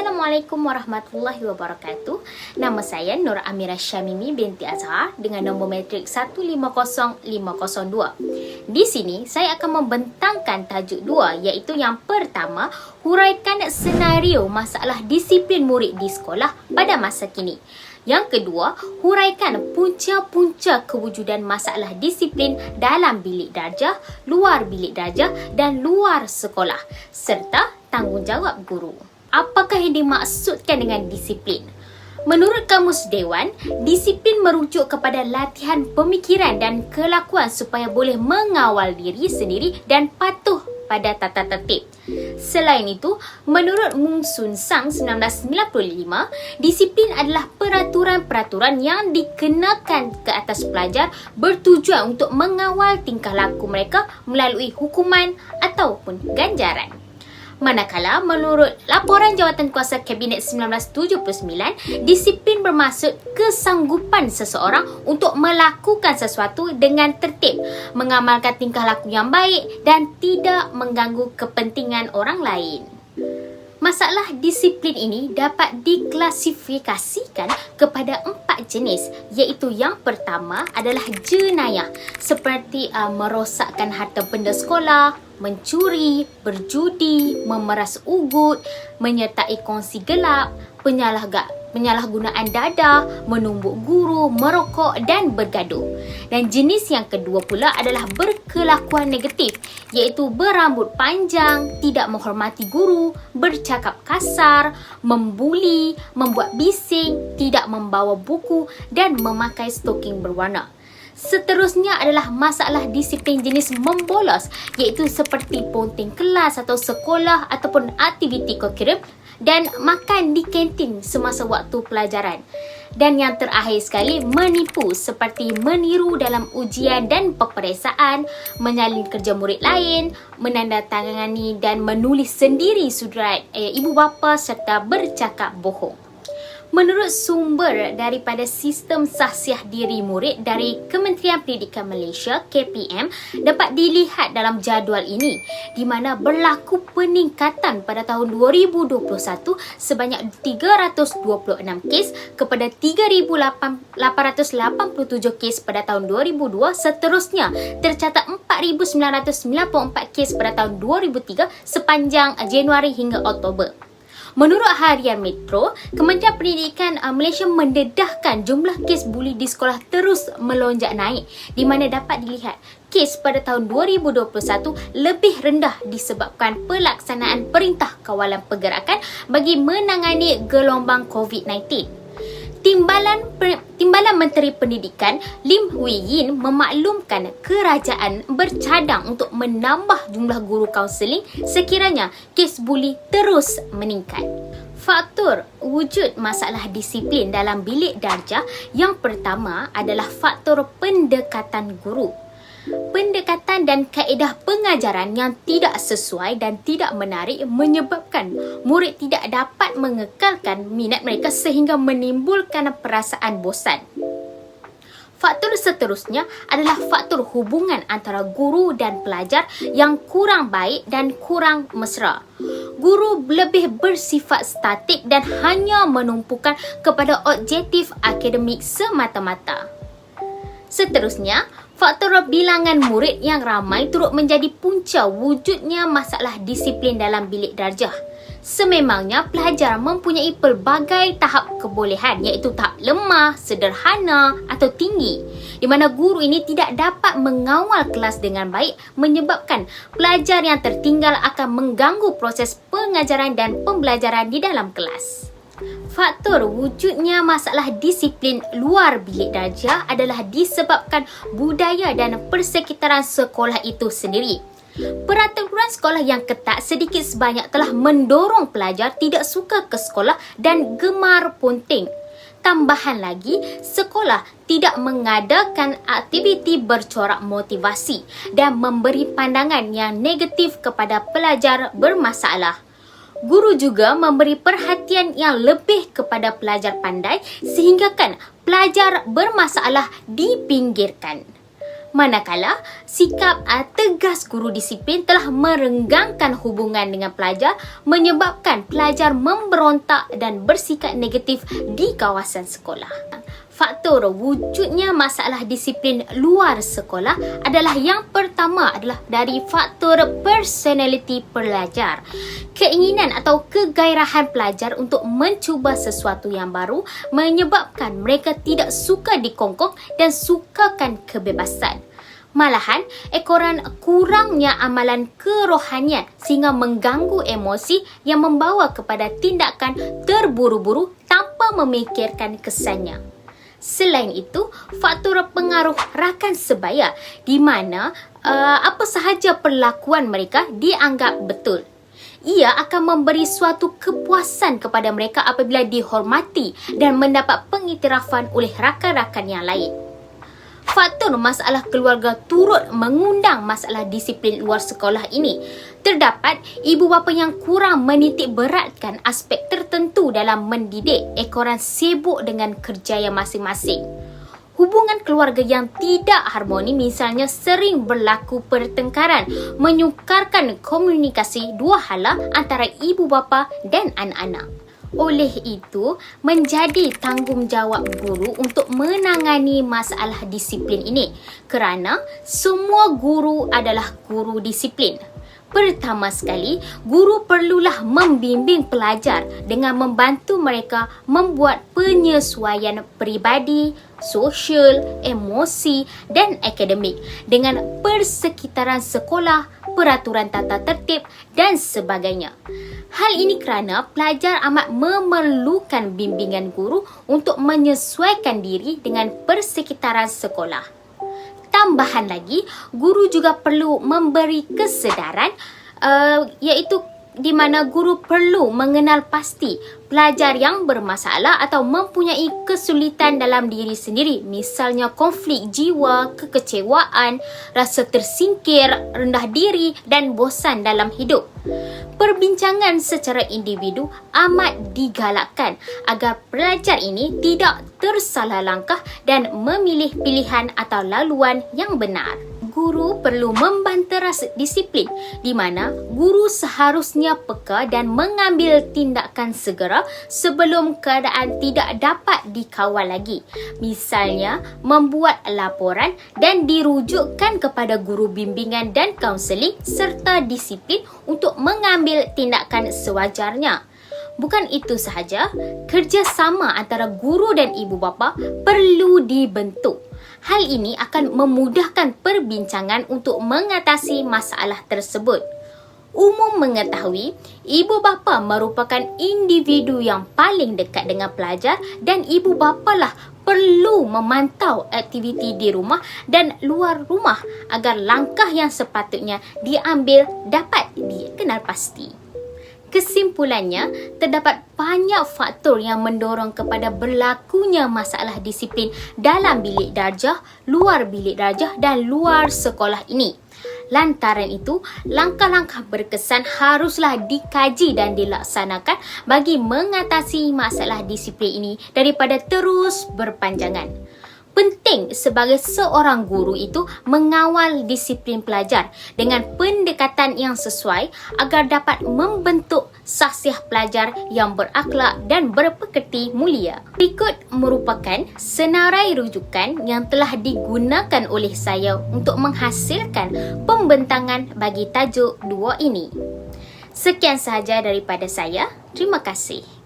Assalamualaikum warahmatullahi wabarakatuh. Nama saya Nur Amirah Syamimi binti Azhar dengan nombor matrik 150502. Di sini saya akan membentangkan tajuk dua, iaitu yang pertama, huraikan senario masalah disiplin murid di sekolah pada masa kini. Yang kedua, huraikan punca-punca kewujudan masalah disiplin dalam bilik darjah, luar bilik darjah dan luar sekolah, serta tanggungjawab guru. Apakah yang dimaksudkan dengan disiplin? Menurut Kamus Dewan, disiplin merujuk kepada latihan pemikiran dan kelakuan supaya boleh mengawal diri sendiri dan patuh pada tata tertib. Selain itu, menurut Mung Sun Sang 1995, disiplin adalah peraturan-peraturan yang dikenakan ke atas pelajar bertujuan untuk mengawal tingkah laku mereka melalui hukuman ataupun ganjaran. Manakala, menurut laporan Jawatankuasa Kabinet 1979, disiplin bermaksud kesanggupan seseorang untuk melakukan sesuatu dengan tertib, mengamalkan tingkah laku yang baik dan tidak mengganggu kepentingan orang lain. Masalah disiplin ini dapat diklasifikasikan kepada 4 jenis, iaitu yang pertama adalah jenayah seperti merosakkan harta benda sekolah, mencuri, berjudi, memeras ugut, menyertai kongsi gelap, penyalahgunaan dadah, menumbuk guru, merokok dan bergaduh. Dan jenis yang kedua pula adalah berkelakuan negatif, iaitu berambut panjang, tidak menghormati guru, bercakap kasar, membuli, membuat bising, tidak membawa buku dan memakai stoking berwarna. Seterusnya adalah masalah disiplin jenis membolos, iaitu seperti ponting kelas atau sekolah ataupun aktiviti kurikulum dan makan di kantin semasa waktu pelajaran. Dan yang terakhir sekali, menipu seperti meniru dalam ujian dan peperiksaan, menyalin kerja murid lain, menandatangani dan menulis sendiri surat ibu bapa serta bercakap bohong. Menurut sumber daripada Sistem Sahsiah Diri Murid dari Kementerian Pendidikan Malaysia (KPM) dapat dilihat dalam jadual ini, di mana berlaku peningkatan pada tahun 2021 sebanyak 326 kes kepada 3,887 kes pada tahun 2002. Seterusnya tercatat 4,994 kes pada tahun 2003 sepanjang Januari hingga Oktober. Menurut Harian Metro, Kementerian Pendidikan Malaysia mendedahkan jumlah kes buli di sekolah terus melonjak naik, di mana dapat dilihat kes pada tahun 2021 lebih rendah disebabkan pelaksanaan Perintah Kawalan Pergerakan bagi menangani gelombang COVID-19. Timbalan Menteri Pendidikan Lim Hui Yin memaklumkan kerajaan bercadang untuk menambah jumlah guru kaunseling sekiranya kes buli terus meningkat. Faktor wujud masalah disiplin dalam bilik darjah yang pertama adalah faktor pendekatan guru. Pendekatan dan kaedah pengajaran yang tidak sesuai dan tidak menarik menyebabkan murid tidak dapat mengekalkan minat mereka sehingga menimbulkan perasaan bosan. Faktor seterusnya adalah faktor hubungan antara guru dan pelajar yang kurang baik dan kurang mesra. Guru lebih bersifat statik dan hanya menumpukan kepada objektif akademik semata-mata. Seterusnya, faktor bilangan murid yang ramai turut menjadi punca wujudnya masalah disiplin dalam bilik darjah. Sememangnya pelajar mempunyai pelbagai tahap kebolehan, iaitu tahap lemah, sederhana atau tinggi, di mana guru ini tidak dapat mengawal kelas dengan baik menyebabkan pelajar yang tertinggal akan mengganggu proses pengajaran dan pembelajaran di dalam kelas. Faktor wujudnya masalah disiplin luar bilik darjah adalah disebabkan budaya dan persekitaran sekolah itu sendiri. Peraturan sekolah yang ketat sedikit sebanyak telah mendorong pelajar tidak suka ke sekolah dan gemar ponting. Tambahan lagi, sekolah tidak mengadakan aktiviti bercorak motivasi dan memberi pandangan yang negatif kepada pelajar bermasalah. Guru juga memberi perhatian yang lebih kepada pelajar pandai sehinggakan pelajar bermasalah dipinggirkan. Manakala sikap tegas guru disiplin telah merenggangkan hubungan dengan pelajar, menyebabkan pelajar memberontak dan bersikap negatif di kawasan sekolah. Faktor wujudnya masalah disiplin luar sekolah adalah yang pertama adalah dari faktor personality pelajar. Keinginan atau kegairahan pelajar untuk mencuba sesuatu yang baru menyebabkan mereka tidak suka dikongkong dan sukakan kebebasan. Malahan, ekoran kurangnya amalan kerohanian sehingga mengganggu emosi yang membawa kepada tindakan terburu-buru tanpa memikirkan kesannya. Selain itu, faktor pengaruh rakan sebaya di mana apa sahaja perlakuan mereka dianggap betul. Ia akan memberi suatu kepuasan kepada mereka apabila dihormati dan mendapat pengiktirafan oleh rakan-rakan yang lain. Faktor masalah keluarga turut mengundang masalah disiplin luar sekolah ini. Terdapat ibu bapa yang kurang menitik beratkan aspek tertentu dalam mendidik, ekoran sibuk dengan kerja yang masing-masing. Hubungan keluarga yang tidak harmoni misalnya sering berlaku pertengkaran, menyukarkan komunikasi dua hala antara ibu bapa dan anak-anak. Oleh itu, menjadi tanggungjawab guru untuk menangani masalah disiplin ini kerana semua guru adalah guru disiplin. Pertama sekali, guru perlulah membimbing pelajar dengan membantu mereka membuat penyesuaian peribadi, sosial, emosi dan akademik dengan persekitaran sekolah, peraturan tata tertib dan sebagainya. Hal ini kerana pelajar amat memerlukan bimbingan guru untuk menyesuaikan diri dengan persekitaran sekolah. Tambahan lagi, guru juga perlu memberi kesedaran iaitu di mana guru perlu mengenal pasti pelajar yang bermasalah atau mempunyai kesulitan dalam diri sendiri, misalnya konflik jiwa, kekecewaan, rasa tersingkir, rendah diri dan bosan dalam hidup. Perbincangan secara individu amat digalakkan agar pelajar ini tidak tersalah langkah dan memilih pilihan atau laluan yang benar. Guru perlu membanteras disiplin di mana guru seharusnya peka dan mengambil tindakan segera sebelum keadaan tidak dapat dikawal lagi. Misalnya, membuat laporan dan dirujukkan kepada guru bimbingan dan kaunseling serta disiplin untuk mengambil tindakan sewajarnya. Bukan itu sahaja, kerjasama antara guru dan ibu bapa perlu dibentuk. Hal ini akan memudahkan perbincangan untuk mengatasi masalah tersebut. Umum mengetahui, ibu bapa merupakan individu yang paling dekat dengan pelajar dan ibu bapalah perlu memantau aktiviti di rumah dan luar rumah agar langkah yang sepatutnya diambil dapat dikenal pasti. Kesimpulannya, terdapat banyak faktor yang mendorong kepada berlakunya masalah disiplin dalam bilik darjah, luar bilik darjah dan luar sekolah ini. Lantaran itu, langkah-langkah berkesan haruslah dikaji dan dilaksanakan bagi mengatasi masalah disiplin ini daripada terus berpanjangan. Penting sebagai seorang guru itu mengawal disiplin pelajar dengan pendekatan yang sesuai agar dapat membentuk sahsiah pelajar yang berakhlak dan berpekerti mulia. Berikut merupakan senarai rujukan yang telah digunakan oleh saya untuk menghasilkan pembentangan bagi tajuk 2 ini. Sekian sahaja daripada saya. Terima kasih.